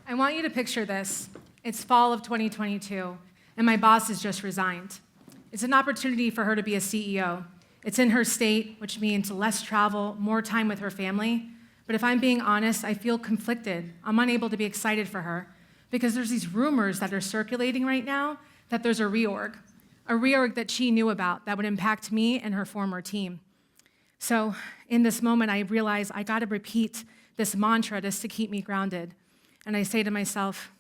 I want you to picture this. It's fall of 2022, and my boss has just resigned. It's an opportunity for her to be a CEO. It's in her state, which means less travel, more time with her family. But if I'm being honest, I feel conflicted. I'm unable to be excited for her because there's these rumors that are circulating right now that there's a reorg that she knew about that would impact me and her former team. So in this moment, I realize I got to repeat this mantra just to keep me grounded. And I say to myself,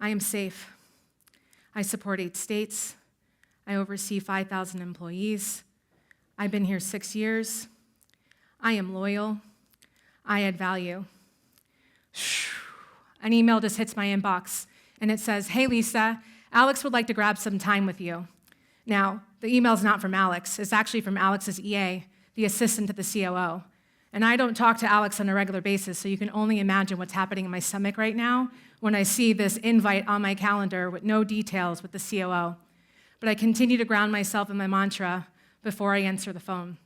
I am safe. I support 8 states. I oversee 5,000 employees. I've been here 6 years. I am loyal. I add value. An email just hits my inbox, and it says, hey, Lisa, Alex would like to grab some time with you. Now, the email's not from Alex. It's actually from Alex's EA, the assistant to the COO. And I don't talk to Alex on a regular basis, so you can only imagine what's happening in my stomach right now when I see this invite on my calendar with no details with the COO. But I continue to ground myself in my mantra before I answer the phone.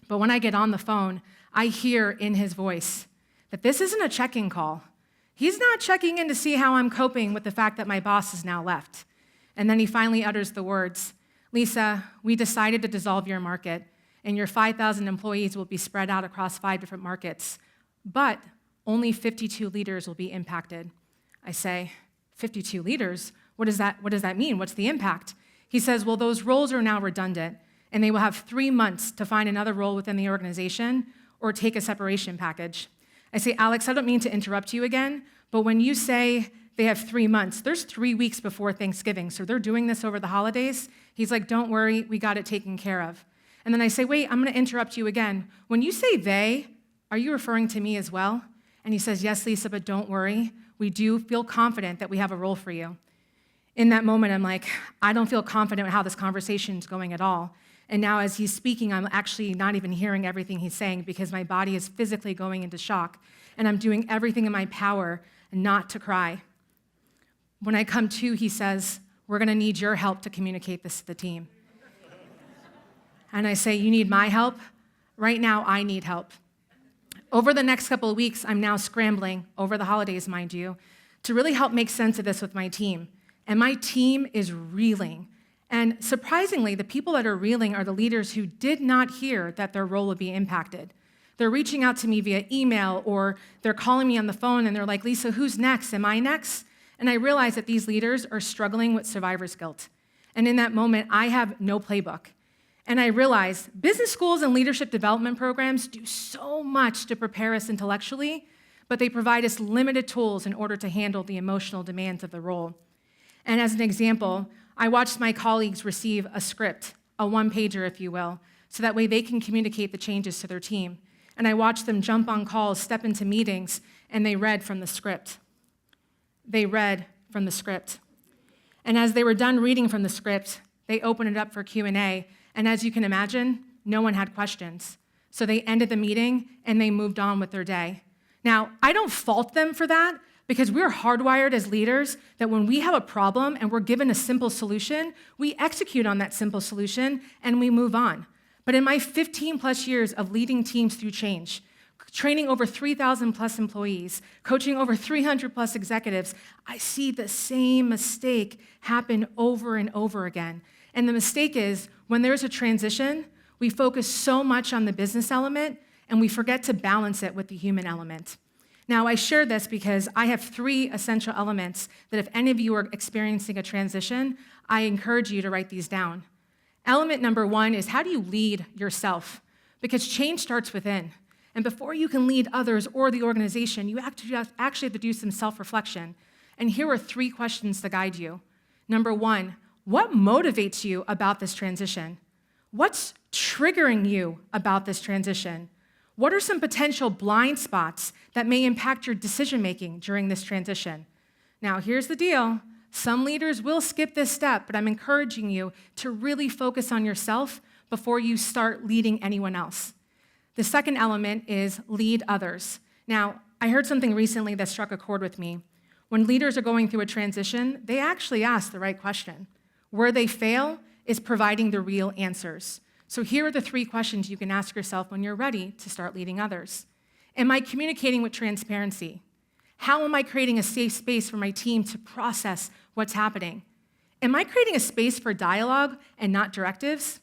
But when I get on the phone, I hear in his voice that this isn't a check-in call. He's not checking in to see how I'm coping with the fact that my boss has now left. And then he finally utters the words, Lisa, we decided to dissolve your market, and your 5,000 employees will be spread out across 5 different markets, but only 52 leaders will be impacted. I say, 52 leaders? What does that mean? What's the impact? He says, well, those roles are now redundant, and they will have 3 months to find another role within the organization or take a separation package. I say, Alex, I don't mean to interrupt you again, but when you say they have 3 months, there's 3 weeks before Thanksgiving, so they're doing this over the holidays. He's like, don't worry, we got it taken care of. And then I say, wait, I'm gonna interrupt you again. When you say they, are you referring to me as well? And he says, yes, Lisa, but don't worry. We do feel confident that we have a role for you. In that moment, I'm like, I don't feel confident in how this conversation is going at all. And now as he's speaking, I'm actually not even hearing everything he's saying because my body is physically going into shock. And I'm doing everything in my power not to cry. When I come to, he says, we're gonna need your help to communicate this to the team. And I say, you need my help? Right now, I need help. Over the next couple of weeks, I'm now scrambling, over the holidays, mind you, to really help make sense of this with my team. And my team is reeling. And surprisingly, the people that are reeling are the leaders who did not hear that their role would be impacted. They're reaching out to me via email, or they're calling me on the phone, and they're like, Lisa, who's next? Am I next? And I realize that these leaders are struggling with survivor's guilt. And in that moment, I have no playbook. And I realized business schools and leadership development programs do so much to prepare us intellectually, but they provide us limited tools in order to handle the emotional demands of the role. And as an example, I watched my colleagues receive a script, a one-pager, if you will, so that way they can communicate the changes to their team. And I watched them jump on calls, step into meetings, and they read from the script. They read from the script. And as they were done reading from the script, they opened it up for Q&A. And as you can imagine, no one had questions. So they ended the meeting and they moved on with their day. Now, I don't fault them for that because we're hardwired as leaders that when we have a problem and we're given a simple solution, we execute on that simple solution and we move on. But in my 15 plus years of leading teams through change, training over 3,000 plus employees, coaching over 300 plus executives, I see the same mistake happen over and over again. And the mistake is, when there's a transition, we focus so much on the business element and we forget to balance it with the human element. Now, I share this because I have 3 essential elements that if any of you are experiencing a transition, I encourage you to write these down. Element number 1 is how do you lead yourself? Because change starts within. And before you can lead others or the organization, you actually have to do some self-reflection. And here are 3 questions to guide you. Number 1, what motivates you about this transition? What's triggering you about this transition? What are some potential blind spots that may impact your decision-making during this transition? Now, here's the deal. Some leaders will skip this step, but I'm encouraging you to really focus on yourself before you start leading anyone else. The second element is lead others. Now, I heard something recently that struck a chord with me. When leaders are going through a transition, they actually ask the right question. Where they fail is providing the real answers. So here are the 3 questions you can ask yourself when you're ready to start leading others. Am I communicating with transparency? How am I creating a safe space for my team to process what's happening? Am I creating a space for dialogue and not directives?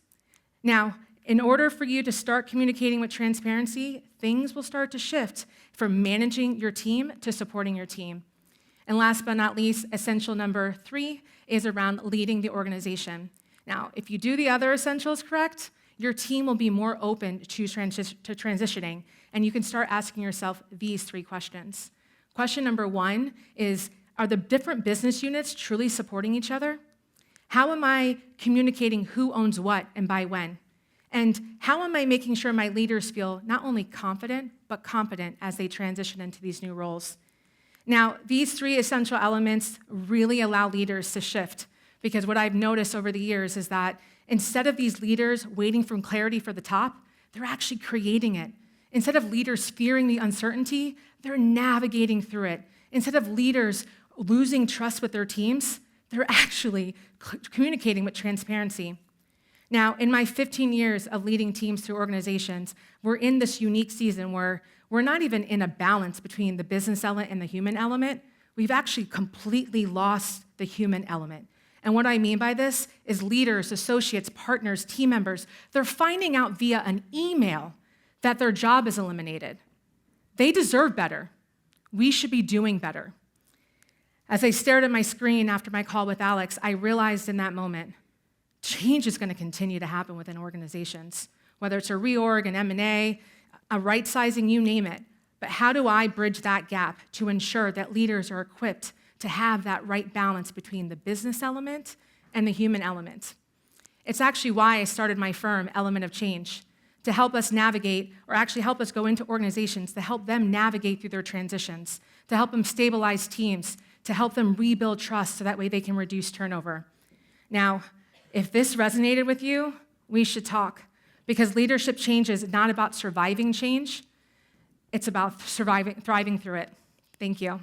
Now, in order for you to start communicating with transparency, things will start to shift from managing your team to supporting your team. And last but not least, essential number 3 is around leading the organization. Now, if you do the other essentials correct, your team will be more open to transitioning, and you can start asking yourself these 3 questions. Question number 1 is, are the different business units truly supporting each other? How am I communicating who owns what and by when? And how am I making sure my leaders feel not only confident, but competent as they transition into these new roles? Now, these 3 essential elements really allow leaders to shift, because what I've noticed over the years is that instead of these leaders waiting for clarity for the top, they're actually creating it. Instead of leaders fearing the uncertainty, they're navigating through it. Instead of leaders losing trust with their teams, they're actually communicating with transparency. Now, in my 15 years of leading teams through organizations, we're in this unique season where we're not even in a balance between the business element and the human element. We've actually completely lost the human element. And what I mean by this is leaders, associates, partners, team members, they're finding out via an email that their job is eliminated. They deserve better. We should be doing better. As I stared at my screen after my call with Alex, I realized in that moment, change is going to continue to happen within organizations, whether it's a reorg, an M&A, a right-sizing, you name it. But how do I bridge that gap to ensure that leaders are equipped to have that right balance between the business element and the human element? It's actually why I started my firm, Element of Change, to help us navigate, or actually help us go into organizations to help them navigate through their transitions, to help them stabilize teams, to help them rebuild trust so that way they can reduce turnover. Now, if this resonated with you, we should talk, because leadership change is not about surviving change, it's about thriving through it. Thank you.